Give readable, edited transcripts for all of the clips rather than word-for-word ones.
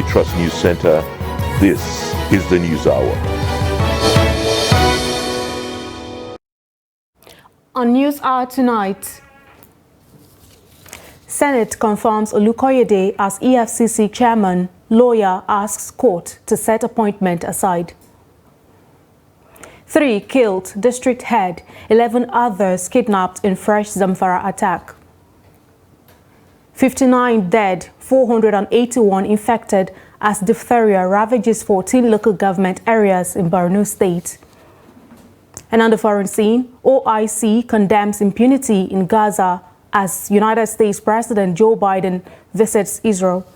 Trust News Center. This is the News Hour. On News Hour tonight, Senate confirms Olukoyede as EFCC chairman. Lawyer asks court to set appointment aside. 3 killed, district head, 11 others kidnapped in fresh Zamfara attack. 59 dead, 481 infected as diphtheria ravages 14 local government areas in Borno State. And on the foreign scene, OIC condemns impunity in Gaza as United States President Joe Biden visits Israel.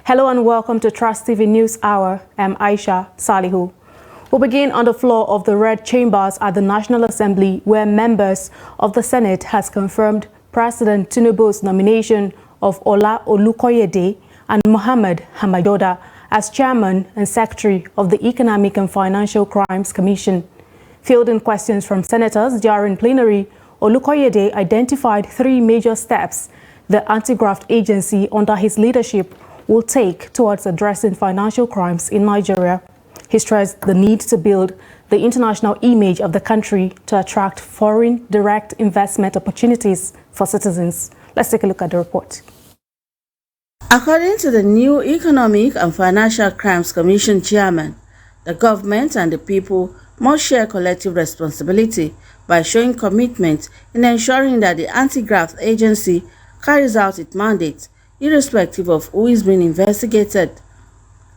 Hello and welcome to Trust TV News Hour. I'm Aisha Salihu. We'll begin on the floor of the Red Chambers at the National Assembly, where members of the Senate has confirmed President Tinubu's nomination of Ola Olukoyede and Mohammed Hamadoda as chairman and secretary of the Economic and Financial Crimes Commission. Fielding questions from senators during plenary, Olukoyede identified 3 major steps the anti-graft agency under his leadership will take towards addressing financial crimes in Nigeria. He stressed the need to build the international image of the country to attract foreign direct investment opportunities for citizens. Let's take a look at the report. According to the new Economic and Financial Crimes Commission chairman, the government and the people must share collective responsibility by showing commitment in ensuring that the anti-graft agency carries out its mandate, irrespective of who is being investigated.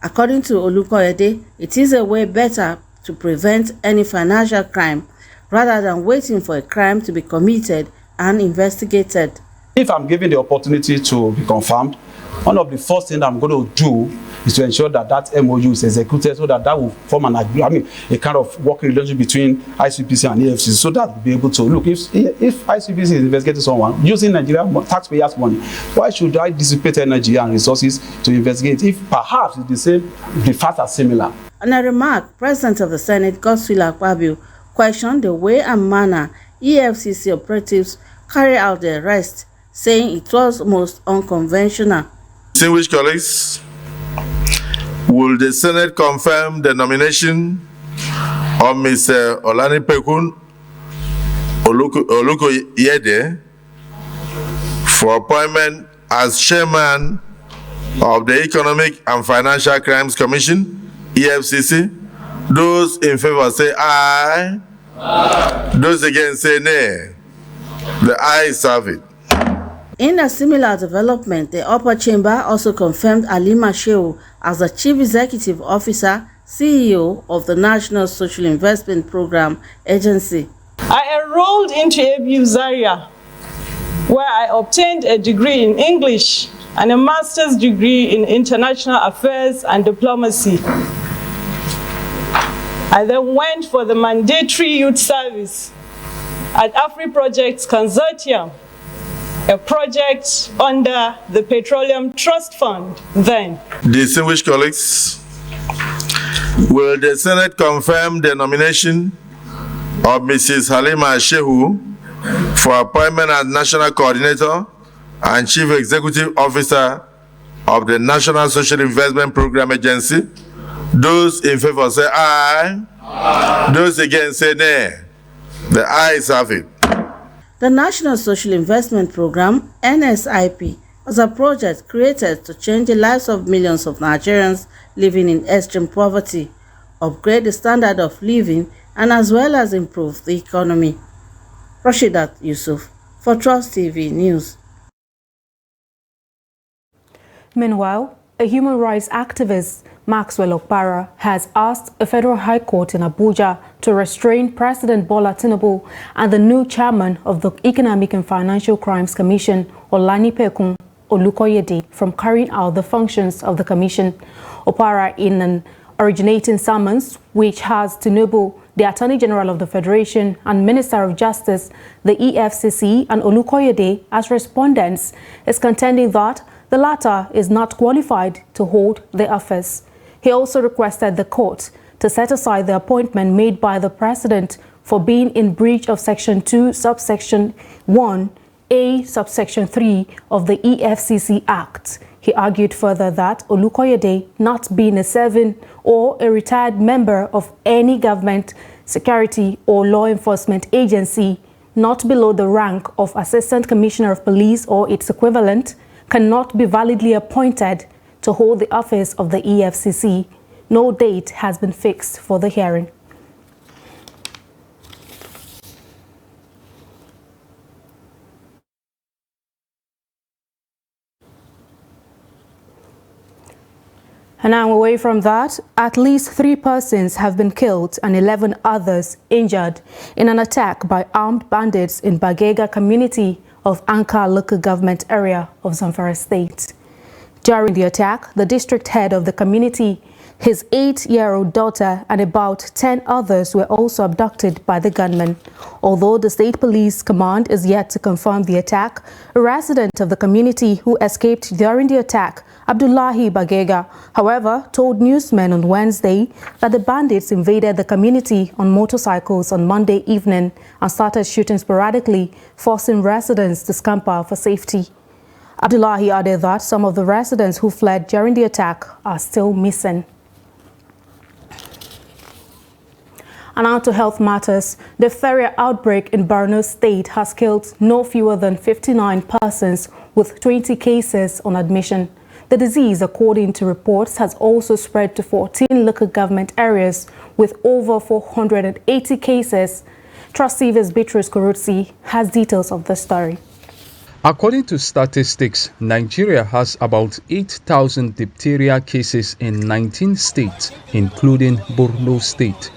According to Olukoyede, it is a way better to prevent any financial crime rather than waiting for a crime to be committed and investigated. If I'm given the opportunity to be confirmed, one of the first things I'm going to do is to ensure that that MOU is executed so that will form a kind of working relationship between ICPC and EFCC, so that we'll be able to look, if ICPC is investigating someone using Nigeria taxpayers' money, why should I dissipate energy and resources to investigate if perhaps it's the facts are similar? On a remark, President of the Senate, Godswill Akpabio, questioned the way and manner EFCC operatives carry out the arrest, saying it was most unconventional. Distinguished colleagues, will the Senate confirm the nomination of Mr. Olanipekun Olukoyede for appointment as chairman of the Economic and Financial Crimes Commission, EFCC? Those in favor say aye. Aye. Those against say nay. The ayes have it. In a similar development, the upper chamber also confirmed Halima Shehu as the Chief Executive Officer, CEO of the National Social Investment Program Agency. I enrolled into ABU Zaria, where I obtained a degree in English and a master's degree in International Affairs and Diplomacy. I then went for the mandatory youth service at AfriProjects Consortium, a project under the Petroleum Trust Fund then. Distinguished colleagues, will the Senate confirm the nomination of Mrs. Halima Shehu for appointment as National Coordinator and Chief Executive Officer of the National Social Investment Program Agency? Those in favor say aye. Aye. Those against say nay. The ayes have it. The National Social Investment Program, NSIP, was a project created to change the lives of millions of Nigerians living in extreme poverty, upgrade the standard of living, and as well as improve the economy. Rashidat Yusuf for Trust TV News. Meanwhile, a human rights activist, Maxwell Okpara, has asked a federal high court in Abuja to restrain President Bola Tinubu and the new chairman of the Economic and Financial Crimes Commission, Olanipekun Olukoyede, from carrying out the functions of the commission. Okpara, in an originating summons which has Tinubu, the Attorney General of the Federation, and Minister of Justice, the EFCC, and Olukoyede as respondents, is contending that the latter is not qualified to hold the office. He also requested the court to set aside the appointment made by the president for being in breach of Section 2, subsection 1, A subsection 3 of the EFCC Act. He argued further that Olukoyede, not being a serving or a retired member of any government, security or law enforcement agency, not below the rank of Assistant Commissioner of Police or its equivalent, cannot be validly appointed to hold the office of the EFCC. No date has been fixed for the hearing. And now away from that, at least 3 persons have been killed and 11 others injured in an attack by armed bandits in Bagega community of Anka local government area of Zamfara state. During the attack, the district head of the community, his 8-year-old daughter and about 10 others were also abducted by the gunmen. Although the state police command is yet to confirm the attack, a resident of the community who escaped during the attack, Abdullahi Bagega, however, told newsmen on Wednesday that the bandits invaded the community on motorcycles on Monday evening and started shooting sporadically, forcing residents to scamper for safety. Abdullahi added that some of the residents who fled during the attack are still missing. And on to health matters. The diphtheria outbreak in Borno State has killed no fewer than 59 persons, with 20 cases on admission. The disease, according to reports, has also spread to 14 local government areas with over 480 cases. Trust TV's Beatrice Kurutsi has details of the story. According to statistics, Nigeria has about 8,000 diphtheria cases in 19 states, including Borno State.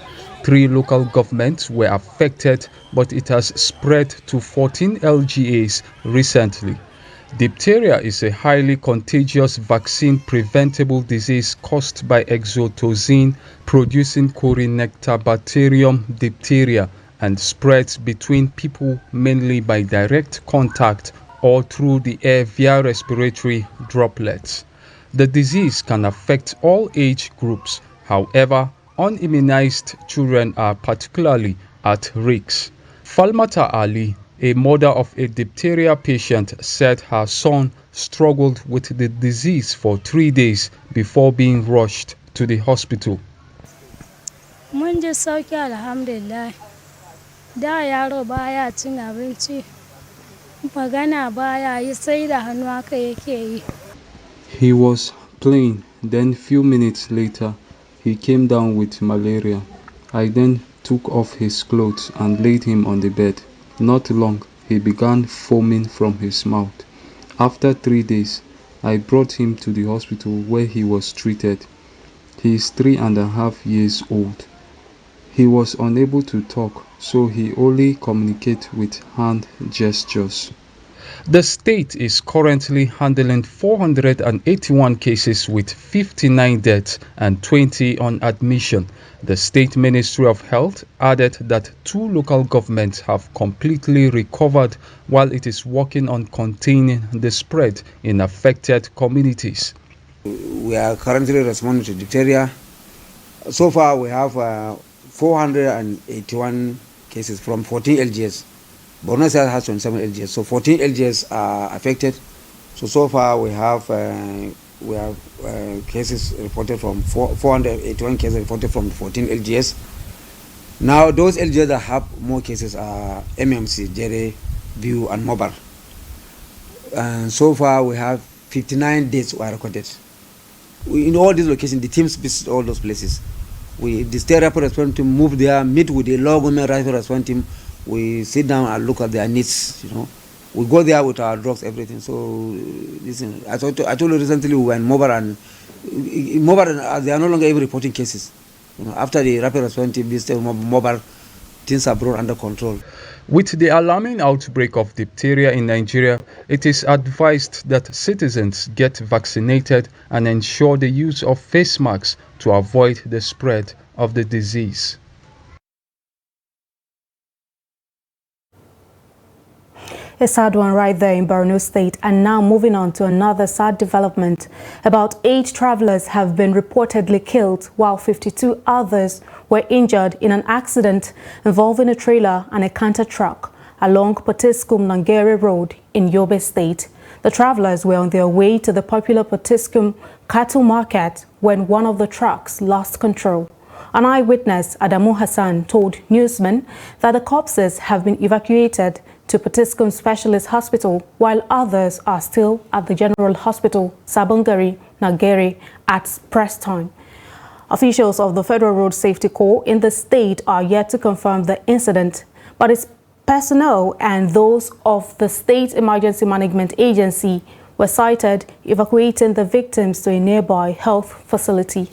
3 local governments were affected, but it has spread to 14 LGAs recently. Diphtheria is a highly contagious vaccine-preventable disease caused by exotoxin producing Corynectabacterium diphtheria and spreads between people mainly by direct contact or through the air via respiratory droplets. The disease can affect all age groups. However, unimmunized children are particularly at risk. Falmata Ali, a mother of a diphtheria patient, said her son struggled with the disease for 3 days before being rushed to the hospital. Mun ji sauki alhamdulillah. Da yaro baya cin abinci. Magana baya yi sai da hannu haka yake yi. He was playing, then few minutes later, he came down with malaria. I then took off his clothes and laid him on the bed. Not long, he began foaming from his mouth. After 3 days, I brought him to the hospital where he was treated. He is 3.5 years old. He was unable to talk, so he only communicates with hand gestures. The state is currently handling 481 cases with 59 deaths and 20 on admission. The State Ministry of Health added that 2 local governments have completely recovered while it is working on containing the spread in affected communities. We are currently responding to diphtheria. So far we have 481 cases from 14 LGS. Borno State has 27 LGS, so 14 LGS are affected. So far we have cases reported from 481 cases reported from 14 LGS. Now those LGS that have more cases are MMC, Jere, View, and Mobile. And so far we have 59 deaths were recorded. In all these locations, the teams visit all those places. The state rapid response team move there, meet with the local government rapid response team. We sit down and look at their needs. We go there with our drugs, everything. So, listen, I told you recently we were in Mobile, and they are no longer even reporting cases. After the rapid response team visited Mobile, things are brought under control. With the alarming outbreak of diphtheria in Nigeria, it is advised that citizens get vaccinated and ensure the use of face masks to avoid the spread of the disease. A sad one right there in Borno State. And now moving on to another sad development. About 8 travelers have been reportedly killed while 52 others were injured in an accident involving a trailer and a canter truck along Potiskum-Nangere Road in Yobe State. The travelers were on their way to the popular Potiskum cattle market when one of the trucks lost control. An eyewitness, Adamu Hassan, told newsmen that the corpses have been evacuated to Potiskum Specialist Hospital, while others are still at the General Hospital, Sabongari, Nagere, at press time. Officials of the Federal Road Safety Corps in the state are yet to confirm the incident, but its personnel and those of the State Emergency Management Agency were sighted evacuating the victims to a nearby health facility.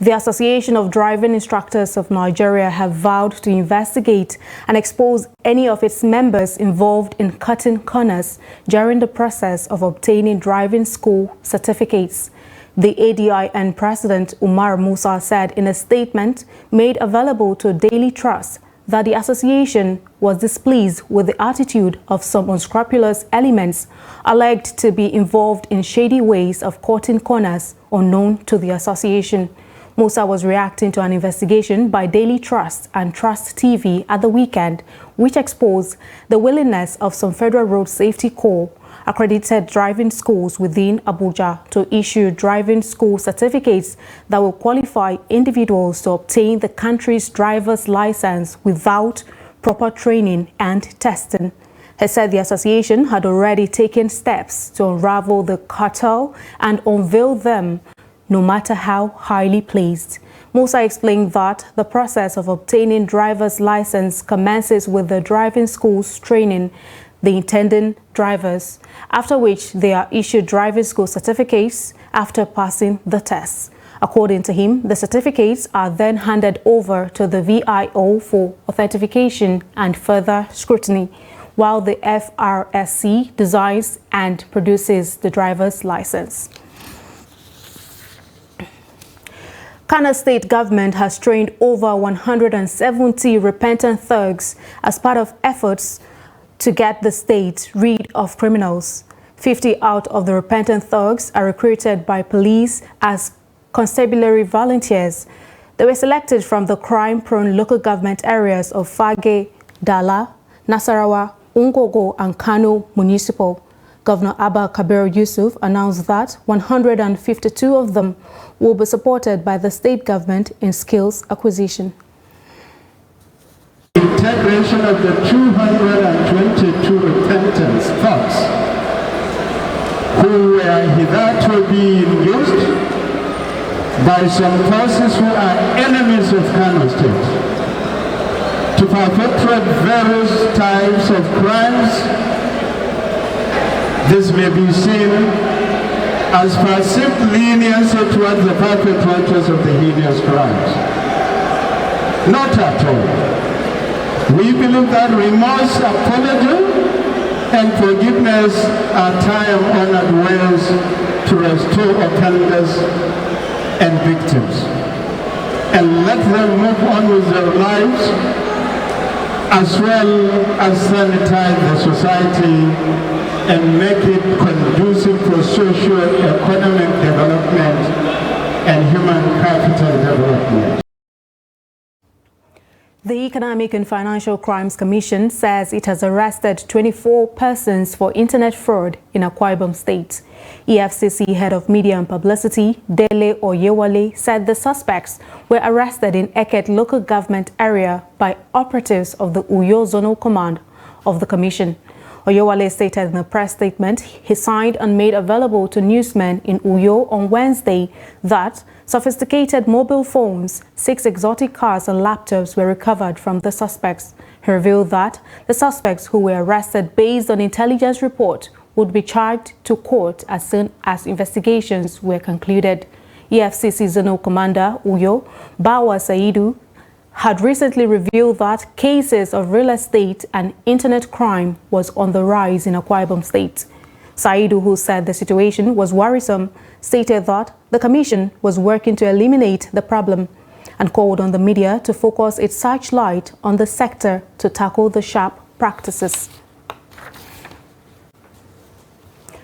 The Association of Driving Instructors of Nigeria have vowed to investigate and expose any of its members involved in cutting corners during the process of obtaining driving school certificates. The ADIN President Umar Musa said in a statement made available to Daily Trust that the association was displeased with the attitude of some unscrupulous elements alleged to be involved in shady ways of cutting corners unknown to the association. Musa was reacting to an investigation by Daily Trust and Trust TV at the weekend, which exposed the willingness of some Federal Road Safety Corps accredited driving schools within Abuja to issue driving school certificates that will qualify individuals to obtain the country's driver's license without proper training and testing. He said the association had already taken steps to unravel the cartel and unveil them, no matter how highly placed. Musa explained that the process of obtaining driver's license commences with the driving schools training the intending drivers, after which they are issued driving school certificates after passing the tests. According to him, the certificates are then handed over to the VIO for authentication and further scrutiny, while the FRSC designs and produces the driver's license. Kano State government has trained over 170 repentant thugs as part of efforts to get the state rid of criminals. 50 out of the repentant thugs are recruited by police as constabulary volunteers. They were selected from the crime-prone local government areas of Fage, Dala, Nasarawa, Ungogo, and Kano Municipal. Governor Abba Kabir Yusuf announced that 152 of them will be supported by the state government in skills acquisition. Integration of the 222 repentant thugs who were hitherto being used by some forces who are enemies of Kano State to perpetrate various types of crimes. This may be seen as perceived leniency towards the perpetrators of the heinous crimes. Not at all. We believe that remorse, apology, and forgiveness are time-honored ways to restore offenders and victims, and let them move on with their lives, as well as sanitize the society and make it conducive for socio-economic development and human capital development. The Economic and Financial Crimes Commission says it has arrested 24 persons for internet fraud in Akwa Ibom State. EFCC Head of Media and Publicity, Dele Oyewale, said the suspects were arrested in Eket local government area by operatives of the Uyo Zonal Command of the Commission. Oyewale stated in a press statement he signed and made available to newsmen in Uyo on Wednesday that sophisticated mobile phones, 6 exotic cars and laptops were recovered from the suspects. He revealed that the suspects who were arrested based on intelligence report would be charged to court as soon as investigations were concluded. EFCC Zonal Commander Uyo, Bawa Saidu, had recently revealed that cases of real estate and internet crime was on the rise in Akwa Ibom State. Saidu, who said the situation was worrisome, stated that the commission was working to eliminate the problem and called on the media to focus its searchlight on the sector to tackle the sharp practices.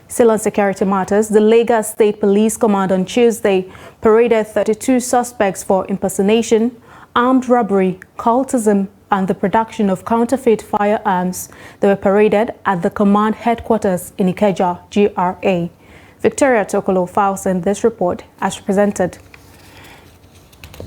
Still on security matters, the Lagos State Police Command on Tuesday paraded 32 suspects for impersonation, armed robbery, cultism, and the production of counterfeit firearms. They were paraded at the command headquarters in Ikeja, GRA. Victoria Tokolo files in this report as presented.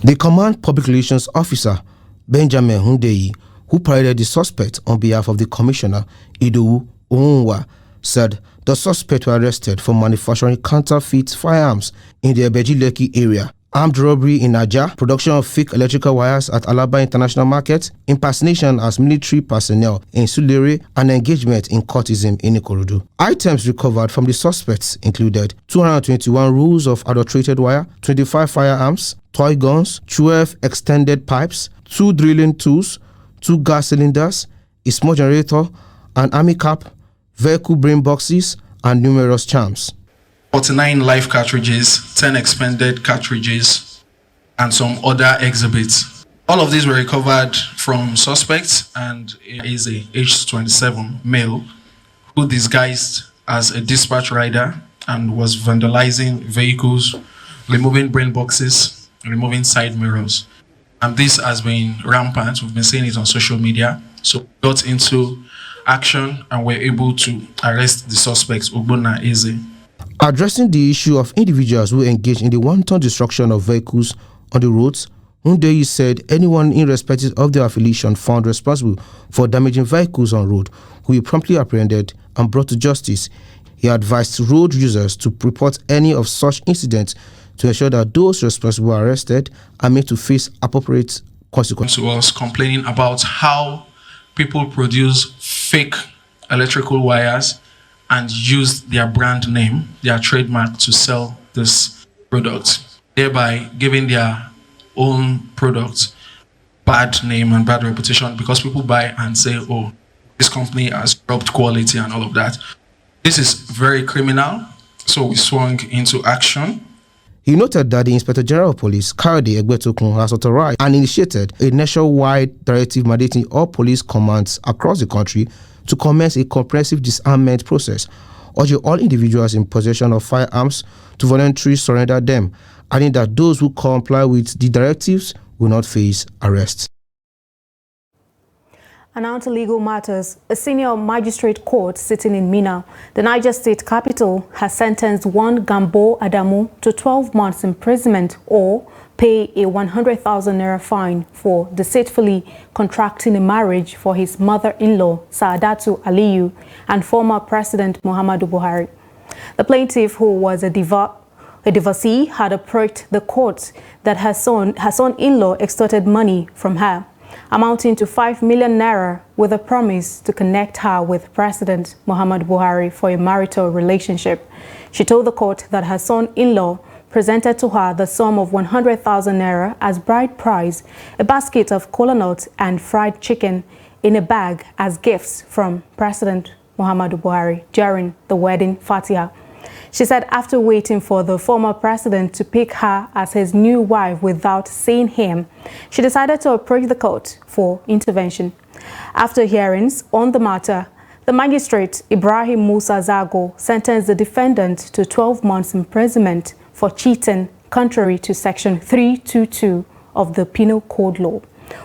The command public relations officer, Benjamin Hundeyi, who paraded the suspect on behalf of the commissioner, Idowu Onwa, said the suspect were arrested for manufacturing counterfeit firearms in the Ebeji-Lekki area, armed robbery in Aja, production of fake electrical wires at Alaba International Market, impersonation as military personnel in Sulere, and engagement in cultism in Ikorodu. Items recovered from the suspects included 221 rolls of adulterated wire, 25 firearms, toy guns, 12 extended pipes, 2 drilling tools, 2 gas cylinders, a small generator, an army cap, vehicle brain boxes, and numerous charms. 49 live cartridges, 10 expended cartridges, and some other exhibits. All of these were recovered from suspects, and is a age 27 male who disguised as a dispatch rider and was vandalizing vehicles, removing brain boxes, removing side mirrors. And this has been rampant. We've been seeing it on social media. So we got into action and were able to arrest the suspects, Ogbonna Eze. Addressing the issue of individuals who engage in the wanton destruction of vehicles on the roads, Hundeyi said anyone irrespective of their affiliation found responsible for damaging vehicles on road will be promptly apprehended and brought to justice. He advised road users to report any of such incidents to ensure that those responsible are arrested and made to face appropriate consequences. To us complaining about how people produce fake electrical wires and use their brand name, their trademark, to sell this product, thereby giving their own product bad name and bad reputation, because people buy and say, oh, this company has dropped quality and all of that. This is very criminal, so we swung into action. He noted that the Inspector General of Police, Kayode Egbetokun, has authorized and initiated a nationwide directive mandating all police commands across the country to commence a comprehensive disarmament process, urging all individuals in possession of firearms to voluntarily surrender them, adding that those who comply with the directives will not face arrest. And now to legal matters. A senior magistrate court sitting in Minna, the Niger State capital, has sentenced one Gambo Adamu to 12 months imprisonment or pay a 100,000 naira fine for deceitfully contracting a marriage for his mother-in-law, Saadatu Aliyu, and former President Muhammadu Buhari. The plaintiff, who was a divorcee, had approached the court that her son-in-law extorted money from her, amounting to 5 million naira, with a promise to connect her with President Muhammadu Buhari for a marital relationship. She told the court that her son-in-law presented to her the sum of 100,000 naira as bride price, a basket of kola nuts and fried chicken in a bag as gifts from President Muhammadu Buhari during the wedding Fatiha. She said after waiting for the former president to pick her as his new wife without seeing him, she decided to approach the court for intervention. After hearings on the matter, the magistrate Ibrahim Musa Zago sentenced the defendant to 12 months imprisonment for cheating, contrary to Section 322 of the Penal Code Law,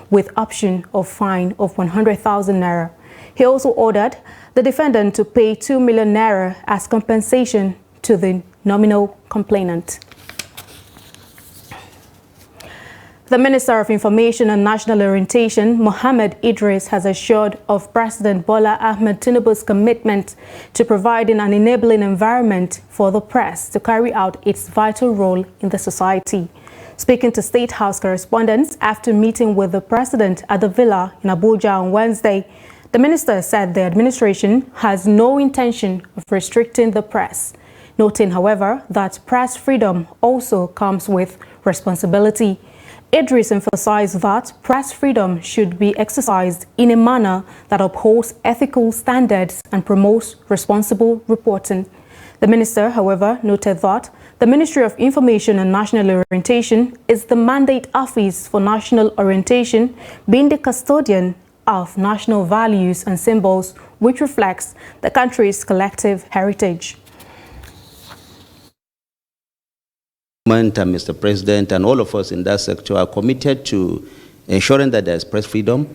with option of fine of 100,000 naira. He also ordered the defendant to pay 2 million naira as compensation to the nominal complainant. The Minister of Information and National Orientation, Mohammed Idris, has assured of President Bola Ahmed Tinubu's commitment to providing an enabling environment for the press to carry out its vital role in the society. Speaking to State House correspondents after meeting with the president at the villa in Abuja on Wednesday, the minister said the administration has no intention of restricting the press, noting, however, that press freedom also comes with responsibility. Idris emphasized that press freedom should be exercised in a manner that upholds ethical standards and promotes responsible reporting. The minister, however, noted that the Ministry of Information and National Orientation is the mandate office for national orientation, being the custodian of national values and symbols, which reflects the country's collective heritage. Mr. President, and all of us in that sector are committed to ensuring that there's press freedom,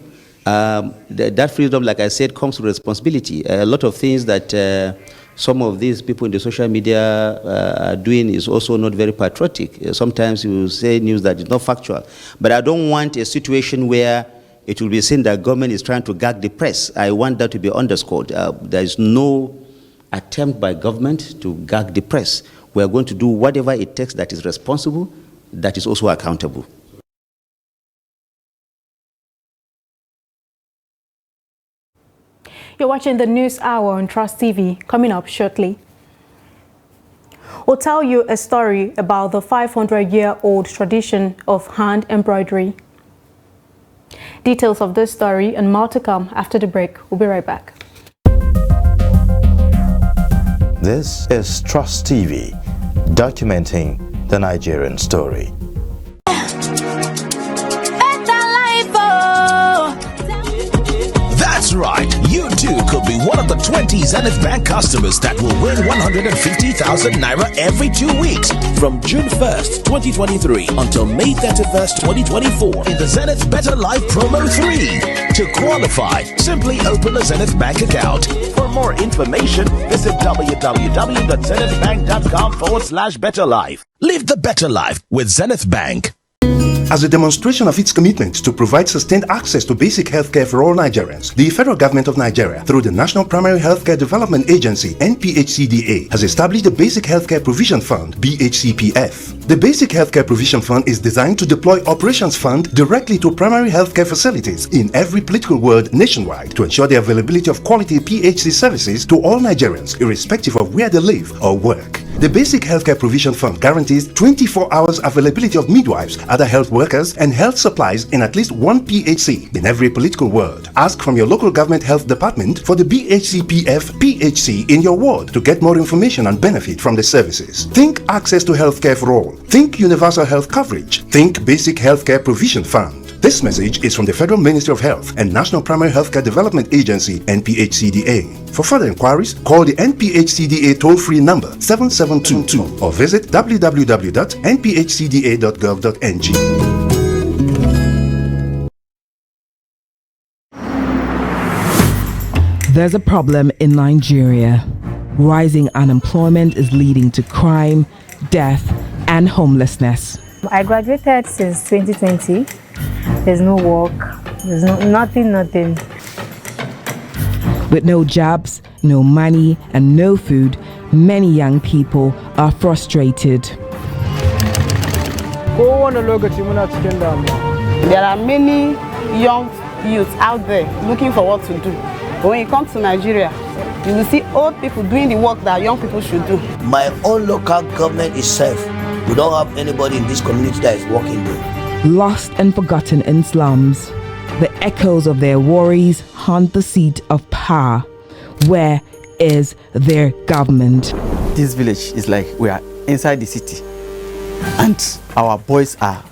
That freedom, like I said, comes with responsibility. A lot of things that some of these people in the social media are doing is also not very patriotic. Sometimes you say news that is not factual. But I don't want a situation where it will be seen that government is trying to gag the press. I want that to be underscored. There is no attempt by government to gag the press. We are going to do whatever it takes that is responsible, that is also accountable. You're watching the News Hour on Trust TV. Coming up shortly, we'll tell you a story about the 500-year-old tradition of hand embroidery. Details of this story and more to come after the break. We'll be right back. This is Trust TV, documenting the Nigerian story. That's right, you too could be one of the 20 Zenith Bank customers that will win 150,000 Naira every 2 weeks from June 1st, 2023 until May 31st, 2024 in the Zenith Better Life Promo 3. To qualify, simply open a Zenith Bank account. For more information, visit www.zenithbank.com/betterlife. Live the better life with Zenith Bank. As a demonstration of its commitment to provide sustained access to basic healthcare for all Nigerians, the Federal Government of Nigeria, through the National Primary Healthcare Development Agency (NPHCDA), has established the Basic Healthcare Provision Fund (BHCPF). The Basic Healthcare Provision Fund is designed to deploy Operations Fund directly to primary healthcare facilities in every political ward nationwide to ensure the availability of quality PHC services to all Nigerians, irrespective of where they live or work. The Basic Healthcare Provision Fund guarantees 24 hours availability of midwives, other health workers, and health supplies in at least one PHC in every political ward. Ask from your local government health department for the BHCPF PHC in your ward to get more information and benefit from the services. Think access to healthcare for all. Think universal health coverage. Think Basic Healthcare Provision Fund. This message is from the Federal Ministry of Health and National Primary Healthcare Development Agency (NPHCDA). For further inquiries, call the NPHCDA toll-free number 7722 or visit www.nphcda.gov.ng. There's a problem in Nigeria. Rising unemployment is leading to crime, death, and homelessness. I graduated since 2020. There's no work, there's nothing. With no jobs, no money, and no food, many young people are frustrated. There are many young youths out there looking for what to do. But when you come to Nigeria, you will see old people doing the work that young people should do. My own local government is safe. We don't have anybody in this community that is working there. Lost and forgotten in slums, the echoes of their worries haunt the seat of power. Where is their government? This village is like we are inside the city, and our boys are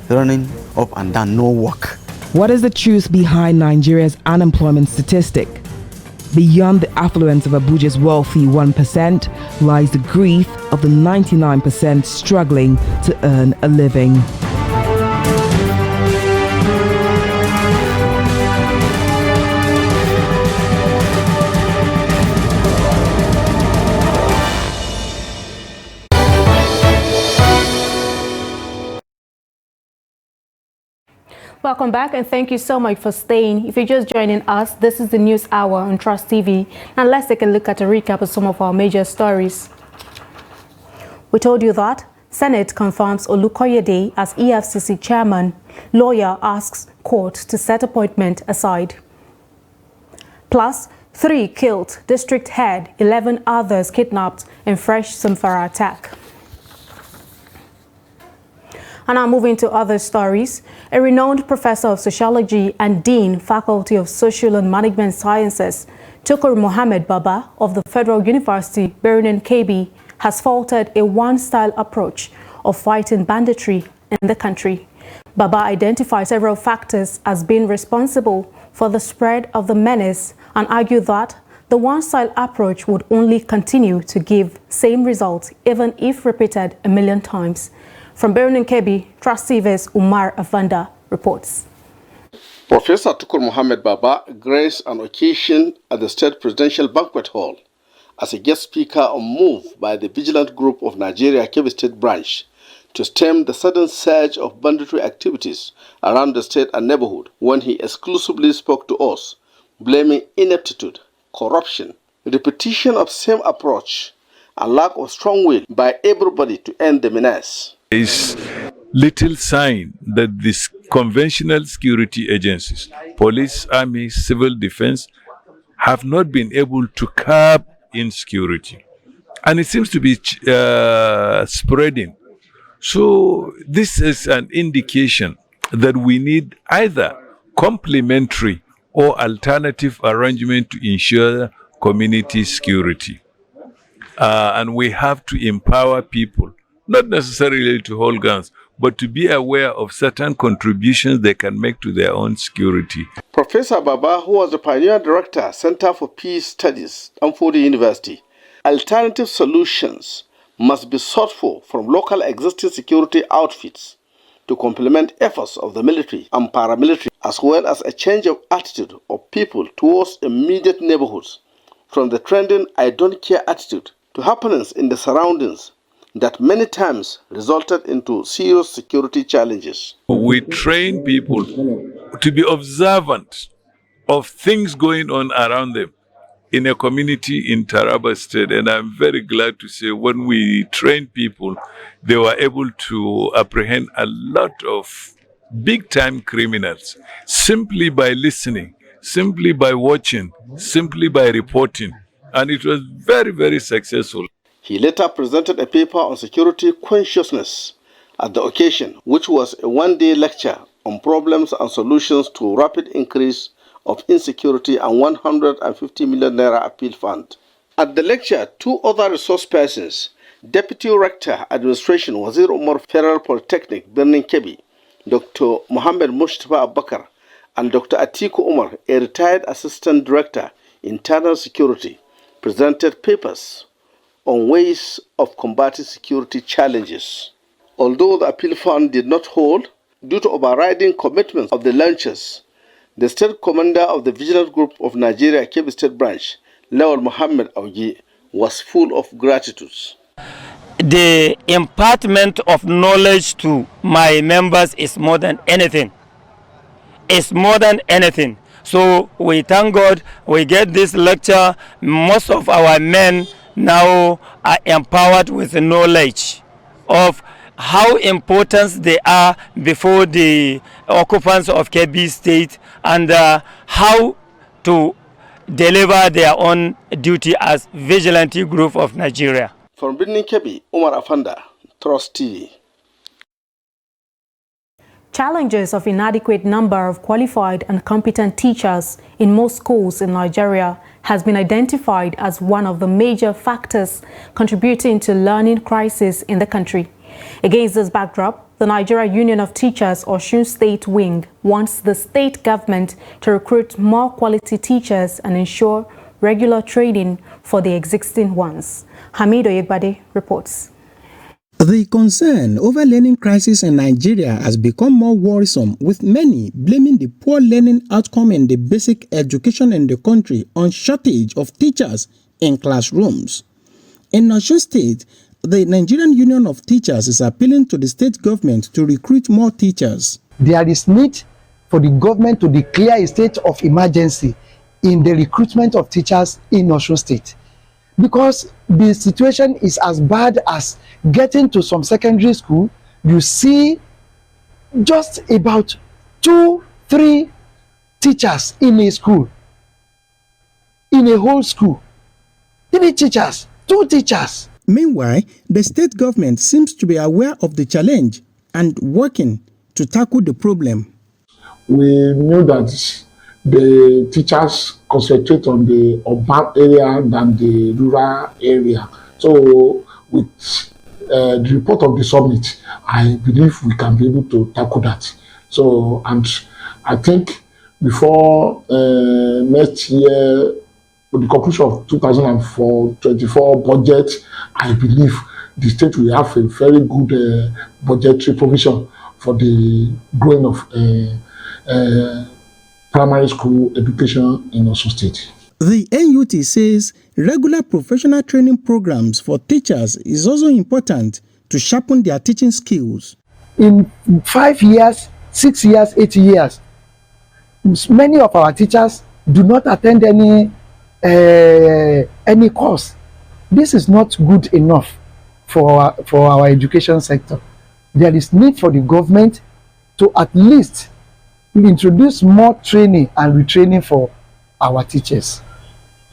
running up and down, no work. What is the truth behind Nigeria's unemployment statistic? Beyond the affluence of Abuja's wealthy 1% lies the grief of the 99% struggling to earn a living. Welcome back and thank you so much for staying. If you're just joining us, this is the News Hour on Trust TV. Now let's take a look at a recap of some of our major stories. We told you that Senate confirms Olukoyede as EFCC chairman. Lawyer asks court to set appointment aside. Plus, 3 killed, district head, 11 others kidnapped in fresh Zamfara attack. And now moving to other stories, a renowned professor of sociology and dean, Faculty of Social and Management Sciences, Tukur Mohammed Baba of the Federal University, Birnin Kebbi, has faulted a one-style approach of fighting banditry in the country. Baba identified several factors as being responsible for the spread of the menace and argued that the one-style approach would only continue to give same results even if repeated a million times. From Birnin Kebbi, Trust TV's Umar Avanda reports. Professor Tukur Mohammed Baba graced an occasion at the State Presidential Banquet Hall as a guest speaker on move by the Vigilant Group of Nigeria Kebbi State Branch to stem the sudden surge of banditry activities around the state and neighborhood, when he exclusively spoke to us, blaming ineptitude, corruption, repetition of same approach, and lack of strong will by everybody to end the menace. There is little sign that these conventional security agencies, police, army, civil defense, have not been able to curb insecurity. And it seems to be spreading. So this is an indication that we need either complementary or alternative arrangement to ensure community security. And we have to empower people, not necessarily to hold guns, but to be aware of certain contributions they can make to their own security. Professor Baba, who was the pioneer director, Center for Peace Studies, Danfodiyo University, alternative solutions must be sought for from local existing security outfits to complement efforts of the military and paramilitary, as well as a change of attitude of people towards immediate neighborhoods, from the trending "I don't care" attitude to happenings in the surroundings that many times resulted into serious security challenges. We train people to be observant of things going on around them in a community in Taraba State, and I'm very glad to say when we trained people, they were able to apprehend a lot of big-time criminals simply by listening, simply by watching, simply by reporting, and it was very, very successful. He later presented a paper on security consciousness at the occasion, which was a one-day lecture on problems and solutions to rapid increase of insecurity and 150 million naira appeal fund. At the lecture, two other resource persons, Deputy Rector Administration Wazir Umar Federal Polytechnic, Birnin Kebbi, Dr. Mohammed Mustafa Abakar, and Dr. Atiku Umar, a retired Assistant Director, Internal Security, presented papers on ways of combating security challenges. Although the appeal fund did not hold, due to overriding commitments of the launchers, the State Commander of the Vigilant Group of Nigeria Kebbi State Branch, Lawal Muhammad Augie, was full of gratitude. The impartment of knowledge to my members is more than anything. It's more than anything. So we thank God we get this lecture. Most of our men now are empowered with the knowledge of how important they are before the occupants of Kebbi State, and how to deliver their own duty as Vigilante Group of Nigeria. From Birnin Kebbi, Umar Afanda, Trust TV. Challenges of inadequate number of qualified and competent teachers in most schools in Nigeria has been identified as one of the major factors contributing to learning crisis in the country. Against this backdrop, the Nigeria Union of Teachers Osun State Wing wants the state government to recruit more quality teachers and ensure regular training for the existing ones. Hamido Yegbade reports. The concern over learning crisis in Nigeria has become more worrisome, with many blaming the poor learning outcome in the basic education in the country on shortage of teachers in classrooms. In Osun State, the Nigerian Union of Teachers is appealing to the state government to recruit more teachers. There is need for the government to declare a state of emergency in the recruitment of teachers in Osun State, because the situation is as bad as getting to some secondary school. You see just about 2-3 teachers in a school, in a whole school. 3 teachers, 2 teachers. Meanwhile, the state government seems to be aware of the challenge and working to tackle the problem. We knew that the teachers concentrate on the urban area than the rural area. So with the report of the summit, I believe we can be able to tackle that. So, and I think before next year, with the conclusion of 2024 budget, I believe the state will have a very good budgetary provision for the growing of primary school education in Osun State. The NUT says regular professional training programs for teachers is also important to sharpen their teaching skills. In 5 years, 6 years, 8 years, many of our teachers do not attend any course. This is not good enough for our education sector. There is need for the government to at least introduce more training and retraining for our teachers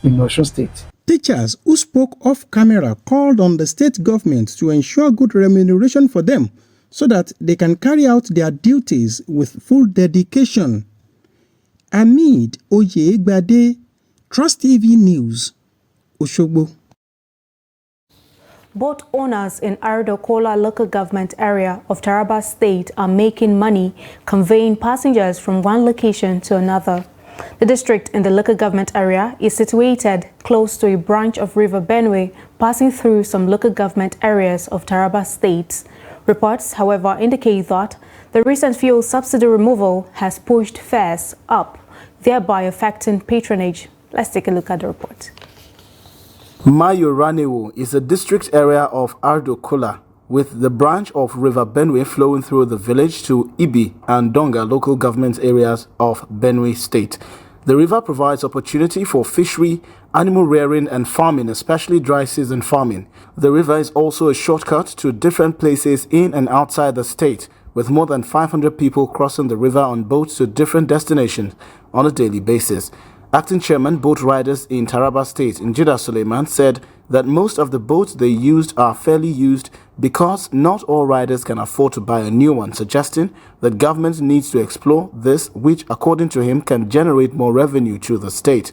in Osun State. Teachers who spoke off camera called on the state government to ensure good remuneration for them so that they can carry out their duties with full dedication. Amid Oyegbade, Trust TV News, Oshogbo. Boat owners in Ardokola local government area of Taraba State are making money conveying passengers from one location to another. The district in the local government area is situated close to a branch of River Benue passing through some local government areas of Taraba State. Reports, however, indicate that the recent fuel subsidy removal has pushed fares up, thereby affecting patronage. Let's take a look at the report. Mayoranewo is a district area of Ardokola, with the branch of River Benue flowing through the village to Ibi and Donga local government areas of Benue State. The river provides opportunity for fishery, animal rearing and farming, especially dry season farming. The river is also a shortcut to different places in and outside the state, with more than 500 people crossing the river on boats to different destinations on a daily basis. Acting Chairman Boat Riders in Taraba State, Njida Suleiman, said that most of the boats they used are fairly used because not all riders can afford to buy a new one, suggesting that government needs to explore this, which according to him can generate more revenue to the state.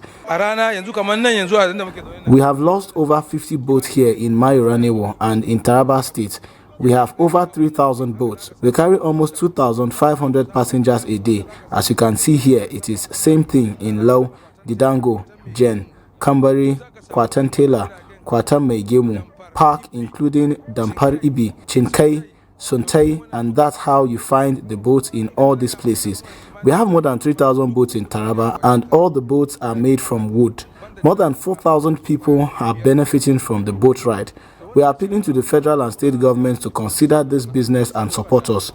We have lost over 50 boats here in Mayoranewo and in Taraba State. We have over 3,000 boats. We carry almost 2,500 passengers a day. As you can see here, it is same thing in Lau, Didango, Jen, Kambari, Kwatantela, Kwatam Park, including Dampar Ibi, Chinkai, Suntai, and that's how you find the boats in all these places. We have more than 3,000 boats in Taraba, and all the boats are made from wood. More than 4,000 people are benefiting from the boat ride. We are appealing to the federal and state governments to consider this business and support us.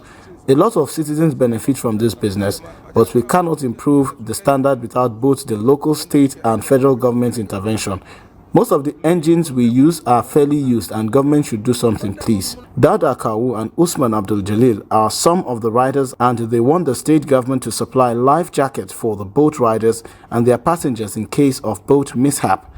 A lot of citizens benefit from this business, but we cannot improve the standard without both the local, state, and federal government intervention. Most of the engines we use are fairly used, and government should do something, please. Dauda Kawu and Usman Abdul Jalil are some of the riders, and they want the state government to supply life jackets for the boat riders and their passengers in case of boat mishap.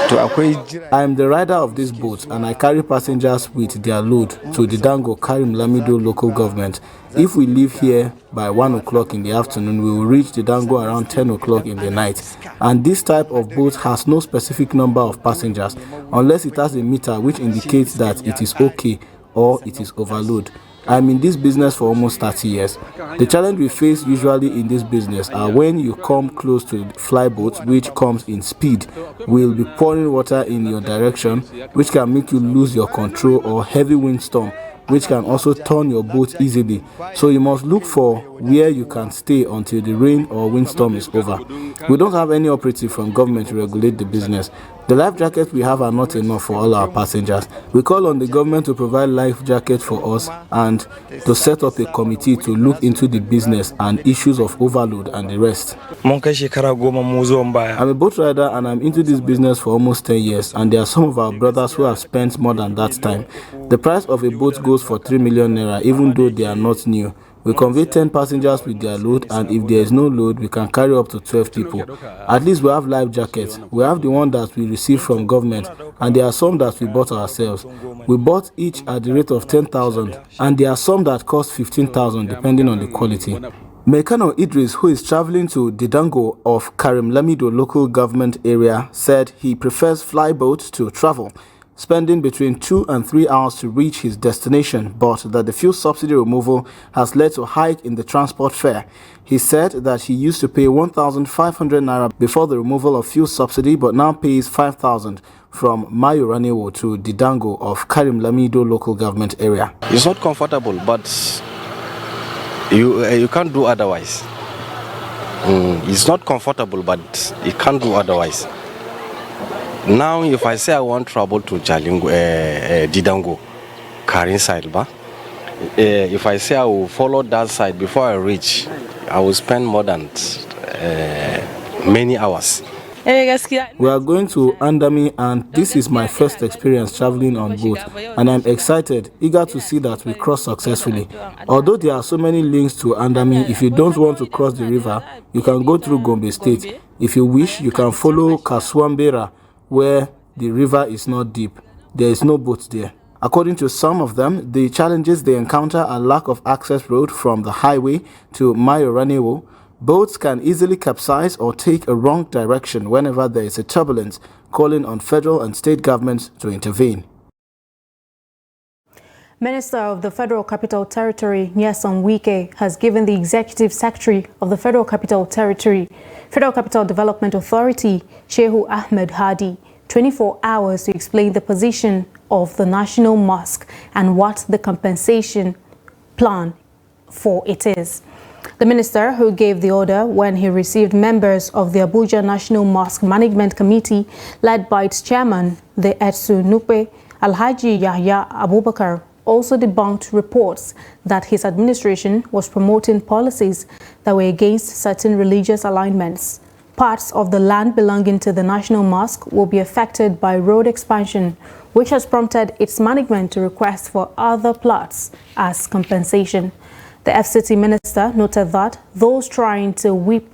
I am the rider of this boat, and I carry passengers with their load to the Dango Karim Lamido local government. If we leave here by 1 o'clock in the afternoon, we will reach the Dango around 10 o'clock in the night. And this type of boat has no specific number of passengers, unless it has a meter which indicates that it is okay or it is overload. I'm in this business for almost 30 years. The challenge we face usually in this business are when you come close to the flyboat, which comes in speed, will be pouring water in your direction, which can make you lose your control, or heavy windstorm, which can also turn your boat easily. So you must look for where you can stay until the rain or windstorm is over. We don't have any operative from government to regulate the business. The life jackets we have are not enough for all our passengers. We call on the government to provide life jackets for us and to set up a committee to look into the business and issues of overload and the rest. I'm a boat rider and I'm into this business for almost 10 years, and there are some of our brothers who have spent more than that time. The price of a boat goes for 3 million naira, even though they are not new. We convey 10 passengers with their load, and if there is no load, we can carry up to 12 people. At least we have life jackets. We have the one that we receive from government, and there are some that we bought ourselves. We bought each at the rate of 10,000, and there are some that cost 15,000 depending on the quality. Mekano Idris, who is traveling to Didango of Karim Lamido local government area, said he prefers flyboat to travel, spending between 2 and 3 hours to reach his destination, but that the fuel subsidy removal has led to a hike in the transport fare. He said that he used to pay 1,500 naira before the removal of fuel subsidy, but now pays 5,000 from Mayoranewo to Didango of Karim Lamido local government area. It's not comfortable, but you can't do otherwise. It's not comfortable, but it can't do otherwise. Now, if I say I want to travel to Jalingo, Didango, Karin side, if I say I will follow that side before I reach, I will spend more than many hours. We are going to Andami, and this is my first experience traveling on boat, and I'm excited, eager to see that we cross successfully. Although there are so many links to Andami, if you don't want to cross the river, you can go through Gombe State. If you wish, you can follow Kaswambera, where the river is not deep. There is no boat there. According to some of them, the challenges they encounter are lack of access road from the highway to Mayoranewo. Boats can easily capsize or take a wrong direction whenever there is a turbulence, calling on federal and state governments to intervene. Minister of the Federal Capital Territory, Nyesom Wike, has given the Executive Secretary of the Federal Capital Territory, Federal Capital Development Authority, Shehu Ahmed Hadi, 24 hours to explain the position of the National Mosque and what the compensation plan for it is. The minister, who gave the order when he received members of the Abuja National Mosque Management Committee, led by its chairman, the Etsu Nupe, Alhaji Yahya Abubakar, also debunked reports that his administration was promoting policies that were against certain religious alignments. Parts of the land belonging to the National Mosque will be affected by road expansion, which has prompted its management to request for other plots as compensation. The FCT minister noted that those trying to whip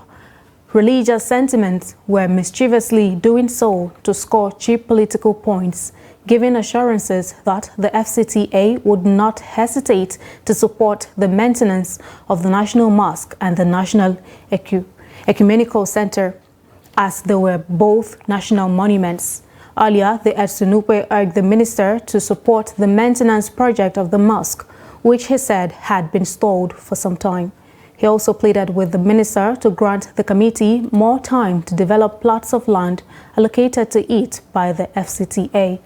religious sentiments were mischievously doing so to score cheap political points, giving assurances that the FCTA would not hesitate to support the maintenance of the National Mosque and the National Ecumenical Center, as they were both national monuments. Earlier, the Etsunupe urged the minister to support the maintenance project of the mosque, which he said had been stalled for some time. He also pleaded with the minister to grant the committee more time to develop plots of land allocated to it by the FCTA.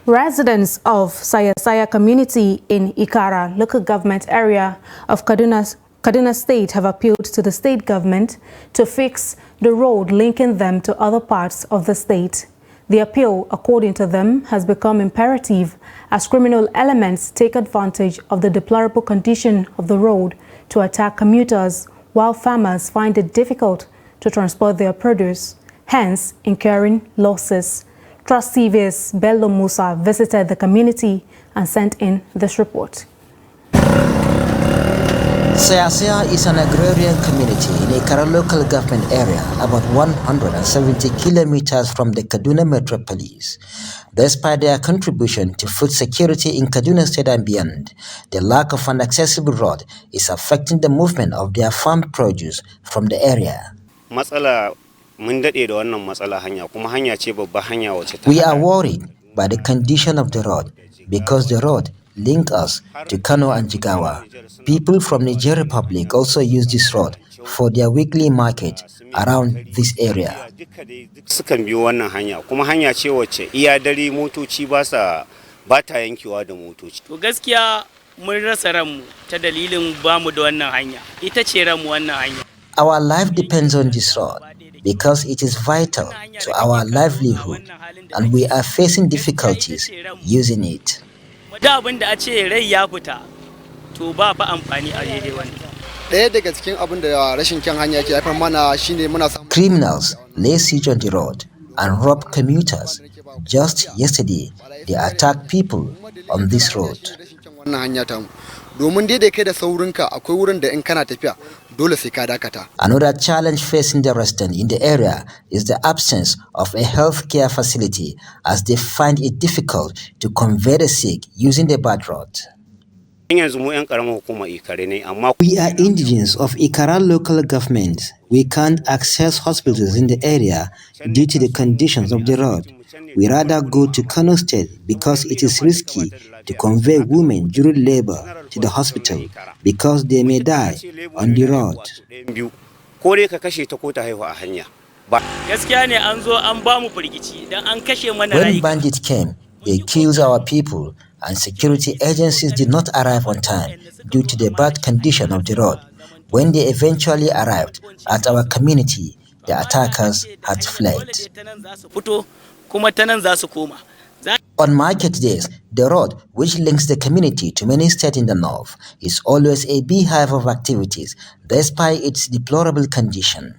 Residents of Sayasaya community in Ikara local government area of Kaduna State have appealed to the state government to fix the road linking them to other parts of the state. The appeal, according to them, has become imperative as criminal elements take advantage of the deplorable condition of the road to attack commuters, while farmers find it difficult to transport their produce, hence incurring losses. Trust TV's Bello Musa visited the community and sent in this report. Sayasaya is an agrarian community in Ikara local government area, about 170 kilometers from the Kaduna metropolis. Despite their contribution to food security in Kaduna State and beyond, the lack of an accessible road is affecting the movement of their farm produce from the area. We are worried by the condition of the road because the road links us to Kano and Jigawa. People from Niger Republic also use this road for their weekly market around this area. Our life depends on this road because it is vital to our livelihood and we are facing difficulties using it. Criminals lay siege on the road and rob commuters. Just yesterday, they attacked people on this road. Another challenge facing the residents in the area is the absence of a healthcare facility, as they find it difficult to convey the sick using the bad road. We are indigents of Ikara local government. We can't access hospitals in the area due to the conditions of the road. We rather go to Kano State because it is risky to convey women during labor to the hospital because they may die on the road. When bandits came, they killed our people and security agencies did not arrive on time due to the bad condition of the road. When they eventually arrived at our community, the attackers had fled. On market days, the road, which links the community to many states in the north, is always a beehive of activities, despite its deplorable condition.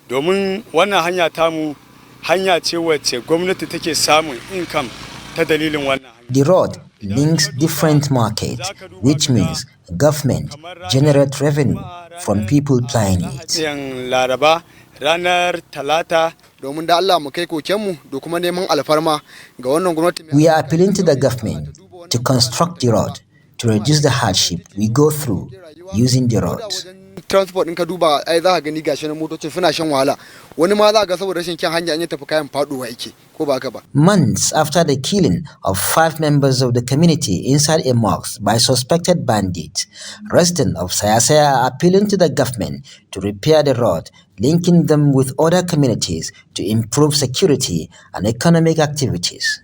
Domin wannan hanya tamu hanya ce wacce gwamnati take samun income ta dalilin wannan. The road links different markets, which means government generates revenue from people plying it. Laraba ranar Talata domin da Allah mu kai kokenmu da kuma neman alfarma ga wannan gwamnati. We are appealing to the government to construct the road to reduce the hardship we go through using the road. Transport in ka duba ai za ka gani gashi na motocin suna shan wahala. Wani ma za ga saboda rashin kyan hanya an yi tafi kayan faduwa yake ko ba haka ba. Months after the killing of 5 members of the community inside a mosque by suspected bandits, residents of Sayasaya are appealing to the government to repair the road, linking them with other communities to improve security and economic activities.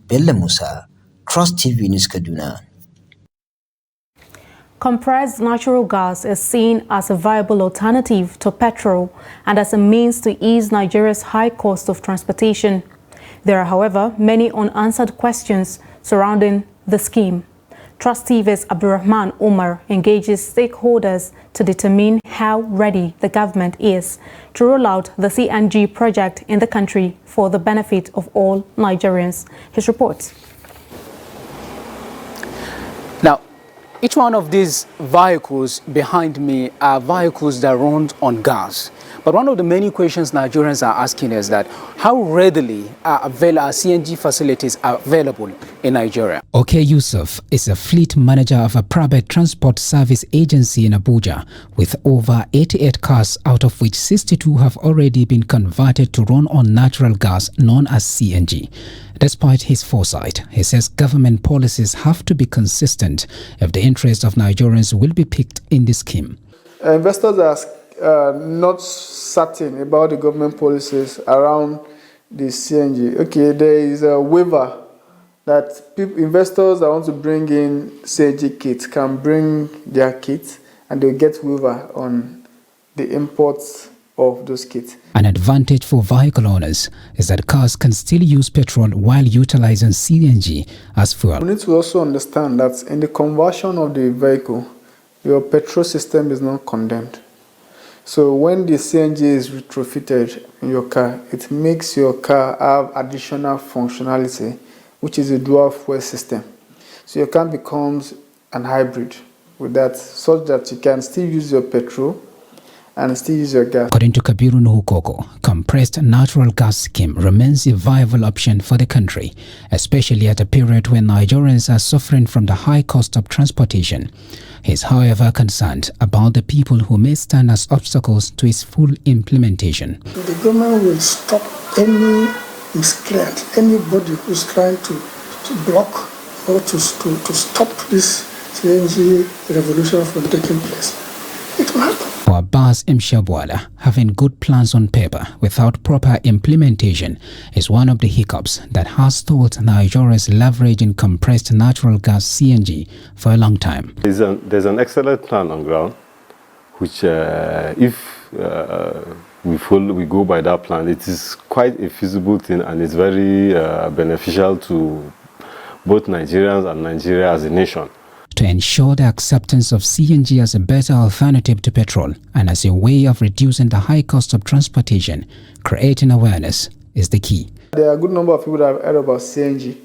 Bello Musa, Trust TV News Kaduna. Compressed natural gas is seen as a viable alternative to petrol and as a means to ease Nigeria's high cost of transportation. There are, however, many unanswered questions surrounding the scheme. Trust TV's Abdurrahman Umar engages stakeholders to determine how ready the government is to roll out the CNG project in the country for the benefit of all Nigerians. His report. Now, each one of these vehicles behind me are vehicles that run on gas. But one of the many questions Nigerians are asking is that how readily are CNG facilities available in Nigeria? Okay Yusuf is a fleet manager of a private transport service agency in Abuja with over 88 cars, out of which 62 have already been converted to run on natural gas known as CNG. Despite his foresight, he says government policies have to be consistent if the interest of Nigerians will be picked in this scheme. Investors are not certain about the government policies around the CNG. Okay, there is a waiver that investors that want to bring in CNG kits can bring their kits and they'll get waiver on the imports of those kits. An advantage for vehicle owners is that cars can still use petrol while utilizing CNG as fuel. We need to also understand that in the conversion of the vehicle, your petrol system is not condemned. So when the CNG is retrofitted in your car, it makes your car have additional functionality, which is a dual fuel system. So your car becomes an hybrid with that, such that you can still use your petrol and still use your gas. According to Kabiru Nuhukoko, compressed natural gas scheme remains a viable option for the country, especially at a period when Nigerians are suffering from the high cost of transportation. He is, however, concerned about the people who may stand as obstacles to its full implementation. The government will stop any miscreant, anybody who's trying to block or to stop this CNG revolution from taking place. It will happen. For Abbas Mshabwala, having good plans on paper without proper implementation is one of the hiccups that has stalled Nigeria's leveraging compressed natural gas CNG for a long time. There's an excellent plan on ground, which if we go by that plan, it is quite a feasible thing and it's very beneficial to both Nigerians and Nigeria as a nation. To ensure the acceptance of CNG as a better alternative to petrol and as a way of reducing the high cost of transportation, creating awareness is the key. There are a good number of people that have heard about CNG,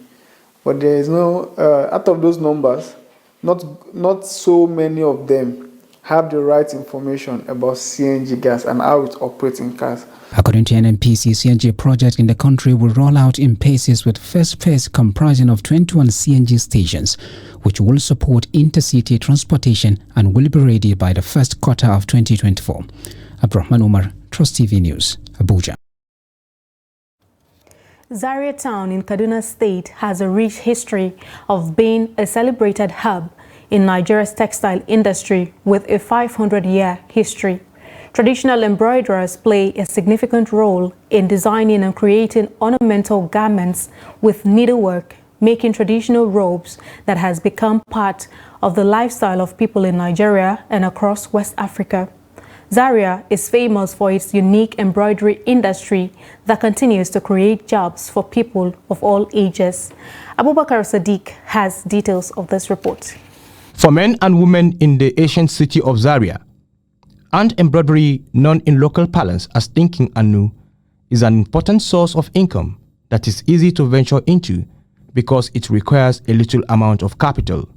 but there is no, out of those numbers, not so many of them have the right information about CNG gas and how it operates in cars. According to NNPC, CNG project in the country will roll out in phases, with first phase comprising of 21 CNG stations, which will support intercity transportation and will be ready by the first quarter of 2024. Abdurrahman Umar, Trust TV News, Abuja. Zaria town in Kaduna State has a rich history of being a celebrated hub in Nigeria's textile industry with a 500-year history. Traditional embroiderers play a significant role in designing and creating ornamental garments with needlework making traditional robes that has become part of the lifestyle of people in Nigeria and across West Africa. Zaria is famous for its unique embroidery industry that continues to create jobs for people of all ages. Abubakar Sadiq has details of this report. For men and women in the ancient city of Zaria, hand embroidery, known in local parlance as Dinkin Anu, is an important source of income that is easy to venture into because it requires a little amount of capital.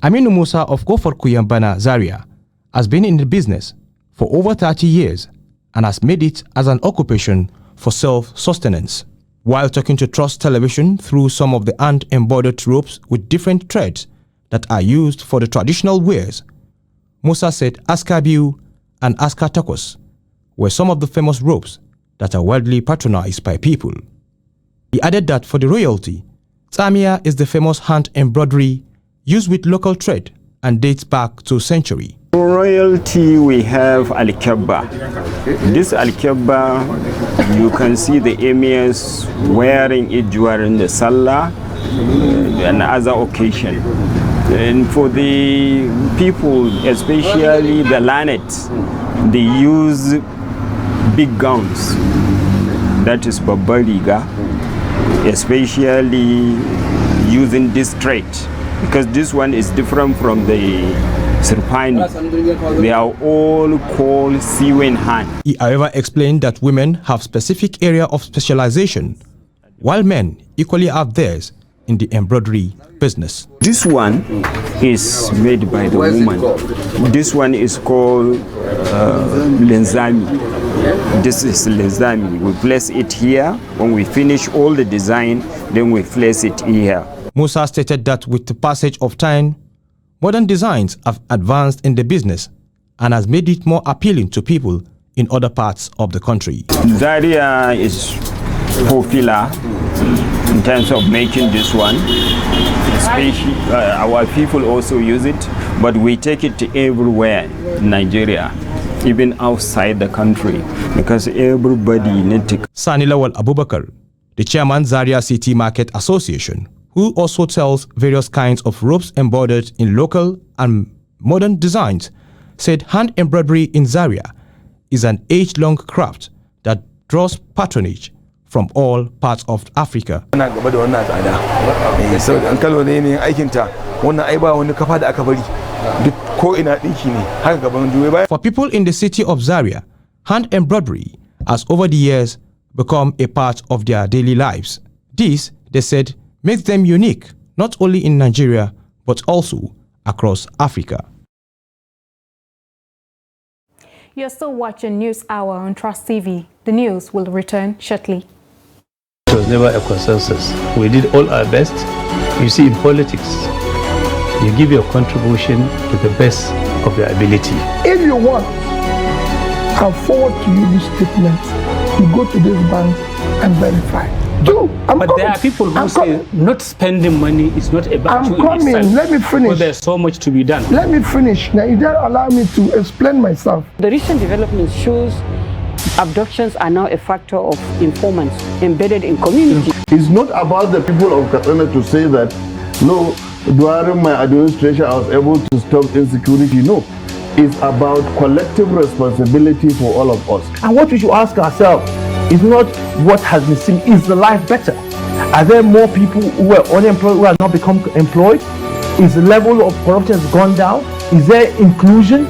Aminu Musa of Gofar Kuyambana, Zaria, has been in the business for over 30 years and has made it as an occupation for self-sustenance. While talking to Trust Television through some of the hand-embroidered ropes with different threads that are used for the traditional wears, Musa said Askabiu and Askatakos were some of the famous ropes that are widely patronized by people. He added that for the royalty, Tamia is the famous hand embroidery used with local thread and dates back to a century. For royalty, we have Al-Kebba. This Al-Kebba, you can see the emirs wearing it during the Salah and other occasion. And for the people, especially the learned, they use big gowns. That is Babariga, especially using this thread, because this one is different from the Sirpani. They are all called Siwen hand. He however explained that women have specific area of specialization, while men equally have theirs in the embroidery business. This one is made by the woman. This one is called Lenzami. This is Lenzami. We place it here. When we finish all the design, then we place it here. Musa stated that with the passage of time, modern designs have advanced in the business and has made it more appealing to people in other parts of the country. Zaria is popular in terms of making this one. Especially, our people also use it, but we take it everywhere in Nigeria, even outside the country, because everybody needs to. Sani Lawal Abubakar, the chairman Zaria City Market Association, who also sells various kinds of ropes embroidered in local and modern designs, said hand embroidery in Zaria is an age-long craft that draws patronage from all parts of Africa. For people in the city of Zaria, hand embroidery has over the years become a part of their daily lives. This, they said, makes them unique, not only in Nigeria, but also across Africa. You're still watching News Hour on Trust TV. The news will return shortly. It was never a consensus. We did all our best. You see, in politics, you give your contribution to the best of your ability. If you want, I'll forward to you this statement. You go to this bank and verify. But there are people who say not spending money is not about you in itself. Let me finish. But there's so much to be done. Let me finish. Now, you don't allow me to explain myself. The recent development shows abductions are now a factor of informants embedded in community. It's not about the people of Katsina to say that, no, during my administration I was able to stop insecurity. No, it's about collective responsibility for all of us. And what we should ask ourselves is not what has been seen, is the life better? Are there more people who are unemployed who have not become employed? Is the level of corruption has gone down? Is there inclusion?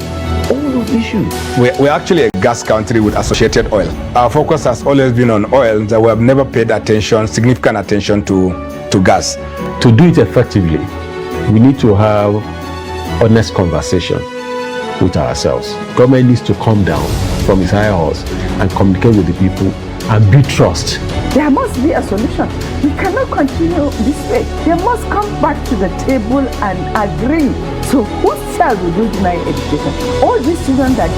All those issues. We're actually a gas country with associated oil. Our focus has always been on oil, that we have never paid attention, significant attention to gas. To do it effectively, we need to have honest conversation with ourselves. Government needs to come down from its high horse and communicate with the people and build trust. There must be a solution. We cannot continue this way. They must come back to the table and agree. So whose child will do deny education? All these children that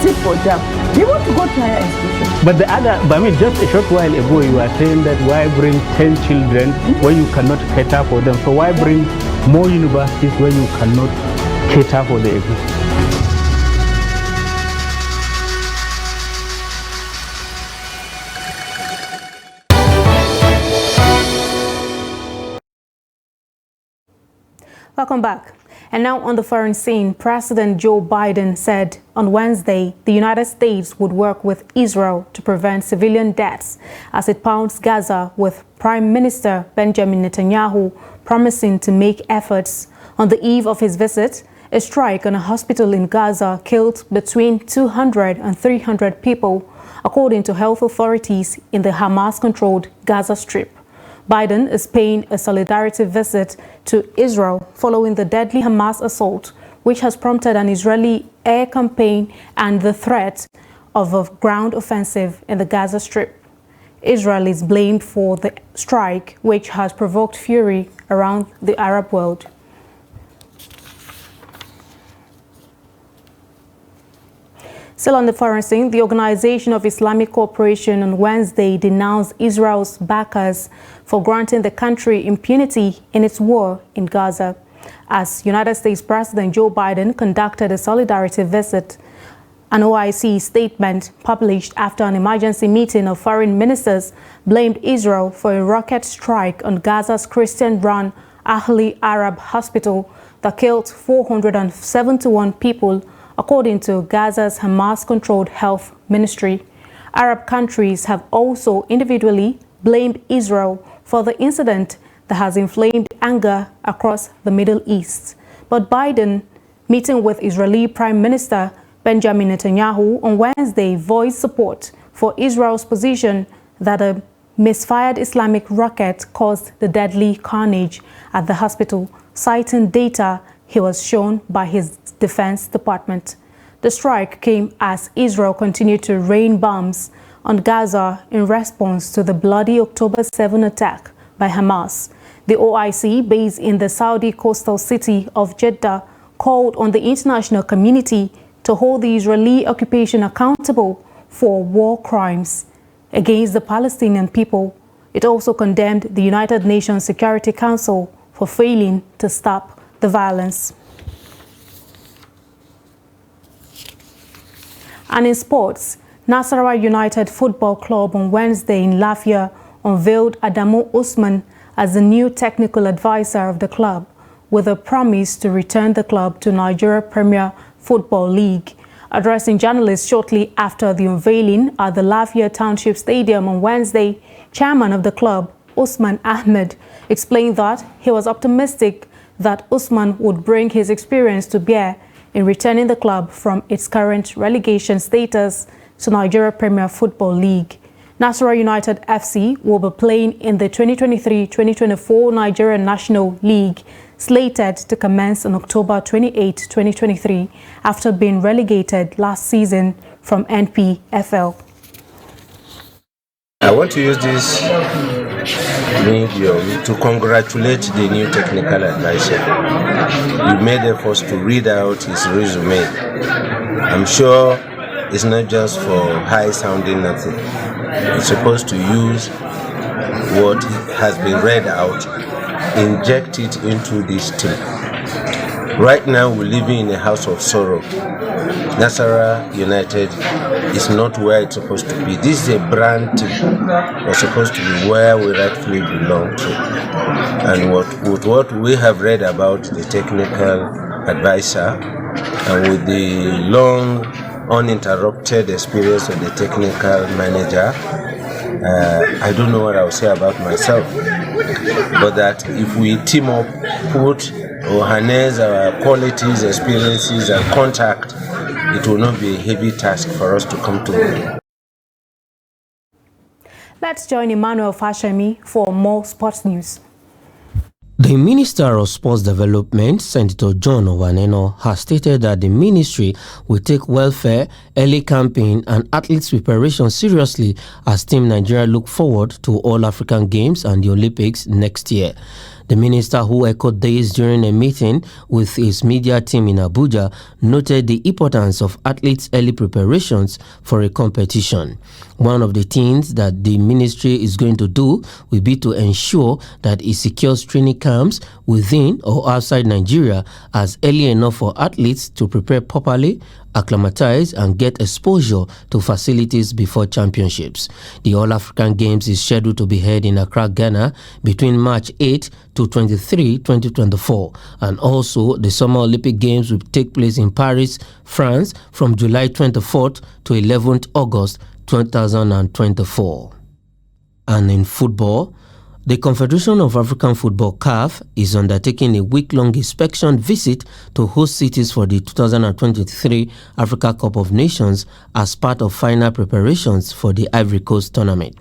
sit for jam, they want to go to higher institutions. But just a short while ago you were saying that why bring 10 children when you cannot cater for them? So why bring more universities when you cannot cater for the existing? Welcome back. And now on the foreign scene, President Joe Biden said on Wednesday the United States would work with Israel to prevent civilian deaths as it pounds Gaza, with Prime Minister Benjamin Netanyahu promising to make efforts. On the eve of his visit, a strike on a hospital in Gaza killed between 200 and 300 people, according to health authorities in the Hamas-controlled Gaza Strip. Biden is paying a solidarity visit to Israel following the deadly Hamas assault, which has prompted an Israeli air campaign and the threat of a ground offensive in the Gaza Strip. Israel is blamed for the strike, which has provoked fury around the Arab world. Still on the foreign scene, the Organization of Islamic Cooperation on Wednesday denounced Israel's backers for granting the country impunity in its war in Gaza. As United States President Joe Biden conducted a solidarity visit, an OIC statement published after an emergency meeting of foreign ministers blamed Israel for a rocket strike on Gaza's Christian-run Ahli Arab hospital that killed 471 people, according to Gaza's Hamas-controlled health ministry. Arab countries have also individually blamed Israel for the incident that has inflamed anger across the Middle East. But Biden, meeting with Israeli Prime Minister Benjamin Netanyahu on Wednesday, voiced support for Israel's position that a misfired Islamic rocket caused the deadly carnage at the hospital, citing data he was shown by his Defense Department. The strike came as Israel continued to rain bombs on Gaza in response to the bloody October 7 attack by Hamas. The OIC, based in the Saudi coastal city of Jeddah, called on the international community to hold the Israeli occupation accountable for war crimes against the Palestinian people. It also condemned the United Nations Security Council for failing to stop the violence. And in sports, Nasarawa United Football Club on Wednesday in Lafia unveiled Adamu Usman as the new technical advisor of the club, with a promise to return the club to Nigeria Premier Football League. Addressing journalists shortly after the unveiling at the Lafia Township Stadium on Wednesday, chairman of the club, Usman Ahmed, explained that he was optimistic that Usman would bring his experience to bear in returning the club from its current relegation status to Nigeria Premier Football League. Nasarawa United FC will be playing in the 2023-2024 Nigerian National League, slated to commence on October 28, 2023, after being relegated last season from NPFL. I want to use this medium to congratulate the new technical advisor. He made efforts to read out his resume. I'm sure it's not just for high-sounding nothing. It's supposed to use what has been read out, inject it into this team. Right now, we're living in a house of sorrow. Nasarawa United is not where it's supposed to be. This is a brand team. We're supposed to be where we rightfully belong to. And with what we have read about the technical advisor, and with the long, uninterrupted experience of the technical manager, I don't know what I'll say about myself. But that if we team up, put or harness our qualities, experiences, and contact, it will not be a heavy task for us to come to. Let's join Emmanuel Fashemi for more sports news. The Minister of Sports Development, Senator John Owaneno, has stated that the ministry will take welfare, early campaign and athletes' preparation seriously as Team Nigeria look forward to All African Games and the Olympics next year. The minister, who echoed this during a meeting with his media team in Abuja, noted the importance of athletes' early preparations for a competition. One of the things that the ministry is going to do will be to ensure that it secures training camps within or outside Nigeria as early enough for athletes to prepare properly, acclimatize and get exposure to facilities before championships. The All African Games is scheduled to be held in Accra, Ghana between March 8 to 2024, and also the Summer Olympic Games will take place in Paris, France from July 24th to 11th August 2024. And in football, the Confederation of African Football (CAF) is undertaking a week-long inspection visit to host cities for the 2023 Africa Cup of Nations as part of final preparations for the Ivory Coast tournament.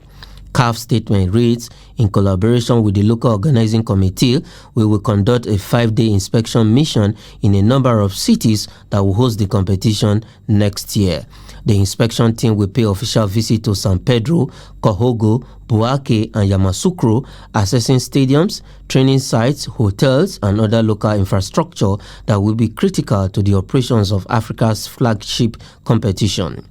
CAF statement reads, in collaboration with the local organizing committee, we will conduct a 5-day inspection mission in a number of cities that will host the competition next year. The inspection team will pay official visit to San Pedro, Kohogo, Buake, and Yamoussoukro, assessing stadiums, training sites, hotels, and other local infrastructure that will be critical to the operations of Africa's flagship competition.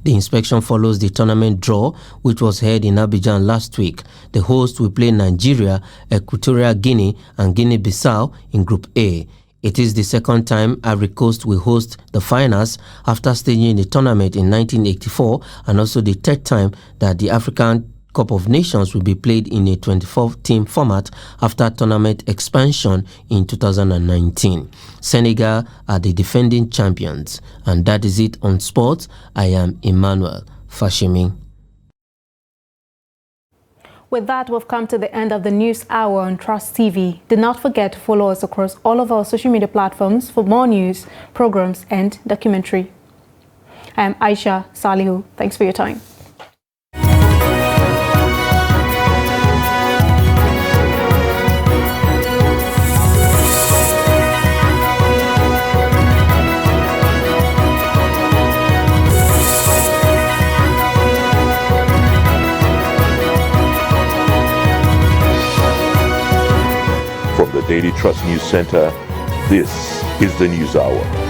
The inspection follows the tournament draw, which was held in Abidjan last week. The host will play Nigeria, Equatorial Guinea, and Guinea-Bissau in Group A. It is the second time Ivory Coast will host the finals after staging the tournament in 1984, and also the third time that the African Cup of Nations will be played in a 24-team format after tournament expansion in 2019. Senegal are the defending champions. And that is it on sports. I am Emmanuel Fashimi. With that, we've come to the end of the news hour on Trust TV. Do not forget to follow us across all of our social media platforms for more news, programs, and documentary. I am Aisha Salihu. Thanks for your time. From the Daily Trust News Center, this is the News Hour.